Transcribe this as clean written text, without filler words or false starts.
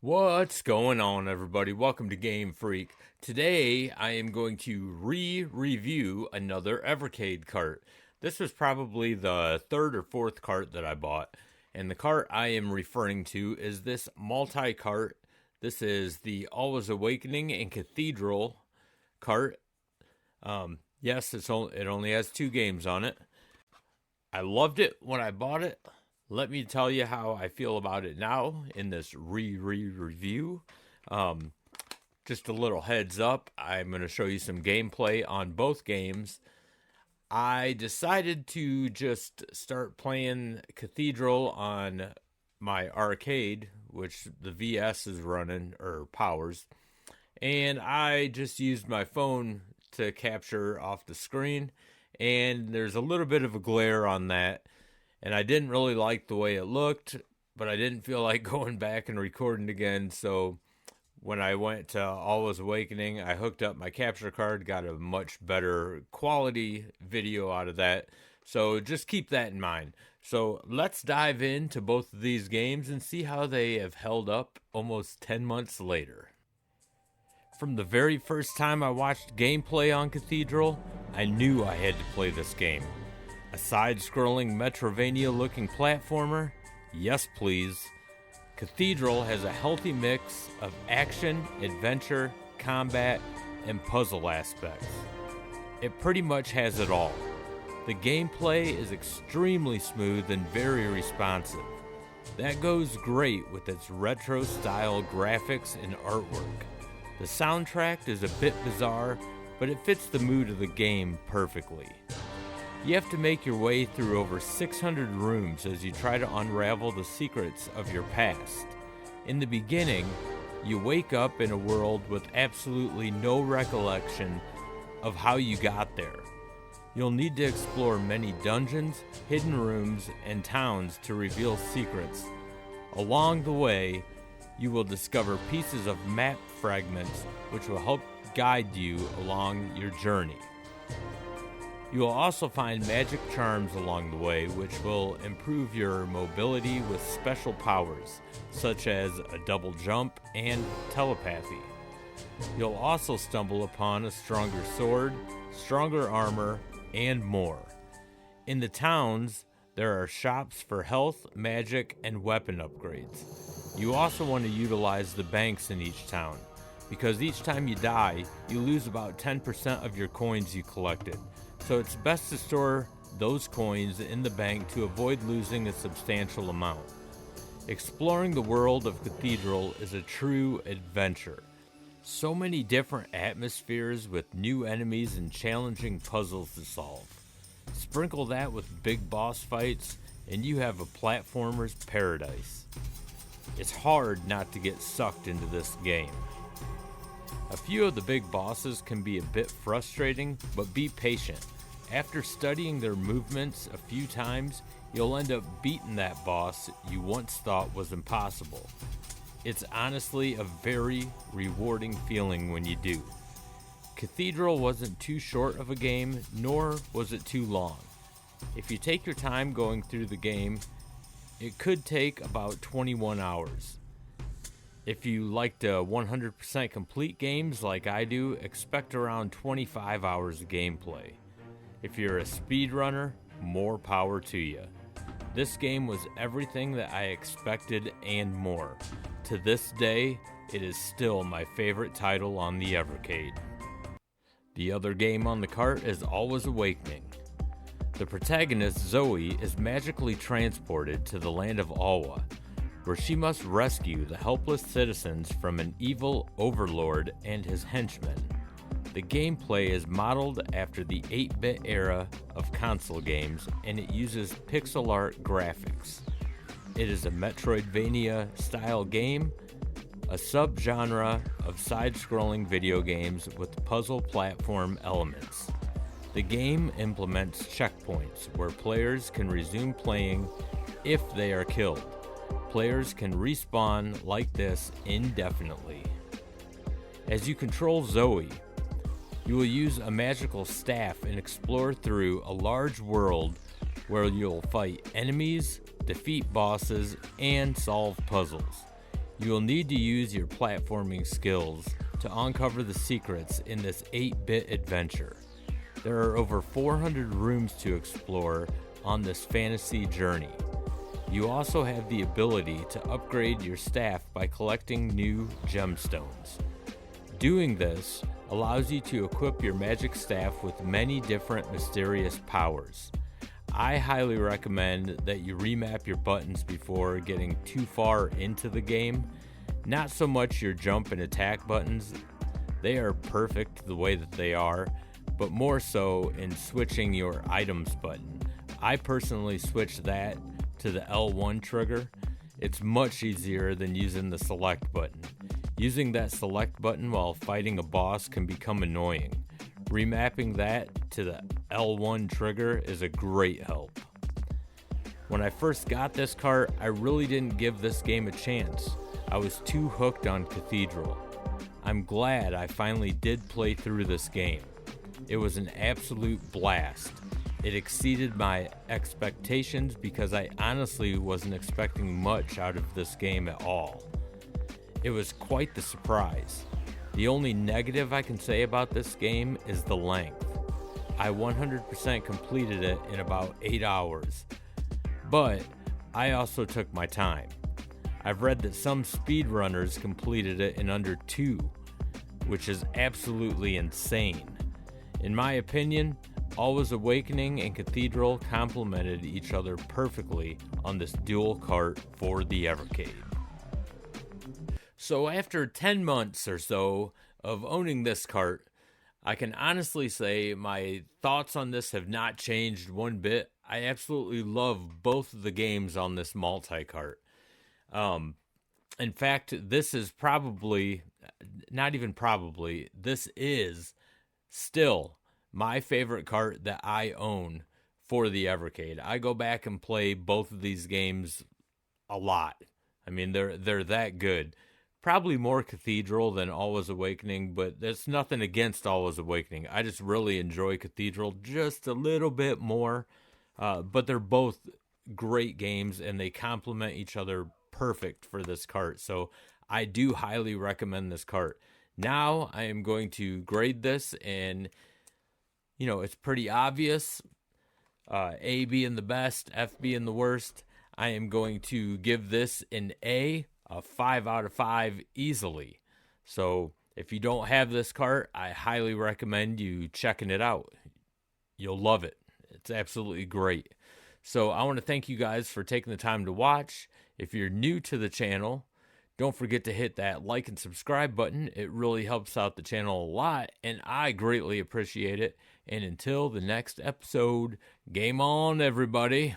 What's going on, everybody? Welcome to GameFreak. Today, I am going to review another Evercade cart. This was probably the third or fourth cart that I bought, and the cart I am referring to is this multi-cart. This is the Alwa's Awakening and Cathedral cart. Yes, it only has 2 games on it. I loved it when I bought it. Let me tell you how I feel about it now in this review. Just a little heads up, I'm going to show you some gameplay on both games. I decided to just start playing Cathedral on my arcade, which the VS is running, or powers. And I just used my phone to capture off the screen. And there's a little bit of a glare on that. And I didn't really like the way it looked, but I didn't feel like going back and recording again. So when I went to Alwa's Awakening, I hooked up my capture card, got a much better quality video out of that. So just keep that in mind. So let's dive into both of these games and see how they have held up almost 10 months later. From the very first time I watched gameplay on Cathedral, I knew I had to play this game. A side-scrolling Metrovania-looking platformer? Yes, please. Cathedral has a healthy mix of action, adventure, combat, and puzzle aspects. It pretty much has it all. The gameplay is extremely smooth and very responsive. That goes great with its retro-style graphics and artwork. The soundtrack is a bit bizarre, but it fits the mood of the game perfectly. You have to make your way through over 600 rooms as you try to unravel the secrets of your past. In the beginning, you wake up in a world with absolutely no recollection of how you got there. You'll need to explore many dungeons, hidden rooms, and towns to reveal secrets. Along the way, you will discover pieces of map fragments which will help guide you along your journey. You will also find magic charms along the way which will improve your mobility with special powers, such as a double jump and telepathy. You'll also stumble upon a stronger sword, stronger armor, and more. In the towns, there are shops for health, magic, and weapon upgrades. You also want to utilize the banks in each town, because each time you die, you lose about 10% of your coins you collected. So it's best to store those coins in the bank to avoid losing a substantial amount. Exploring the world of Cathedral is a true adventure. So many different atmospheres with new enemies and challenging puzzles to solve. Sprinkle that with big boss fights and you have a platformer's paradise. It's hard not to get sucked into this game. A few of the big bosses can be a bit frustrating, but be patient. After studying their movements a few times, you'll end up beating that boss you once thought was impossible. It's honestly a very rewarding feeling when you do. Cathedral wasn't too short of a game, nor was it too long. If you take your time going through the game, it could take about 21 hours. If you like to 100% complete games like I do, expect around 25 hours of gameplay. If you're a speedrunner, more power to you. This game was everything that I expected and more. To this day, it is still my favorite title on the Evercade. The other game on the cart is Alwa's Awakening. The protagonist, Zoe, is magically transported to the land of Alwa, where she must rescue the helpless citizens from an evil overlord and his henchmen. The gameplay is modeled after the 8-bit era of console games, and it uses pixel art graphics. It is a Metroidvania-style game, a subgenre of side-scrolling video games with puzzle platform elements. The game implements checkpoints where players can resume playing if they are killed. Players can respawn like this indefinitely. As you control Zoe, you will use a magical staff and explore through a large world where you'll fight enemies, defeat bosses, and solve puzzles. You will need to use your platforming skills to uncover the secrets in this 8-bit adventure. There are over 400 rooms to explore on this fantasy journey. You also have the ability to upgrade your staff by collecting new gemstones. Doing this allows you to equip your magic staff with many different mysterious powers. I highly recommend that you remap your buttons before getting too far into the game. Not so much your jump and attack buttons, they are perfect the way that they are, but more so in switching your items button. I personally switched that to the L1 trigger. It's much easier than using the select button. Using that select button while fighting a boss can become annoying. Remapping that to the L1 trigger is a great help. When I first got this cart, I really didn't give this game a chance. I was too hooked on Cathedral. I'm glad I finally did play through this game. It was an absolute blast. It exceeded my expectations because I honestly wasn't expecting much out of this game at all. It was quite the surprise. The only negative I can say about this game is the length. I 100% completed it in about 8 hours, but I also took my time. I've read that some speedrunners completed it in under 2, which is absolutely insane. In my opinion, Alwa's Awakening and Cathedral complemented each other perfectly on this dual cart for the Evercade. So after 10 months or so of owning this cart, I can honestly say my thoughts on this have not changed one bit. I absolutely love both of the games on this multi-cart. In fact, this is this is still my favorite cart that I own for the Evercade. I go back and play both of these games a lot. I mean, they're that good. Probably more Cathedral than Alwa's Awakening, but there's nothing against Alwa's Awakening. I just really enjoy Cathedral just a little bit more. But they're both great games, and they complement each other perfect for this cart. So I do highly recommend this cart. Now I am going to grade this, and it's pretty obvious. A being the best, F being the worst. I am going to give this an A, a 5 out of 5 easily. So if you don't have this cart, I highly recommend you checking it out. You'll love it. It's absolutely great. So I want to thank you guys for taking the time to watch. If you're new to the channel, don't forget to hit that like and subscribe button. It really helps out the channel a lot, and I greatly appreciate it. And until the next episode, game on, everybody.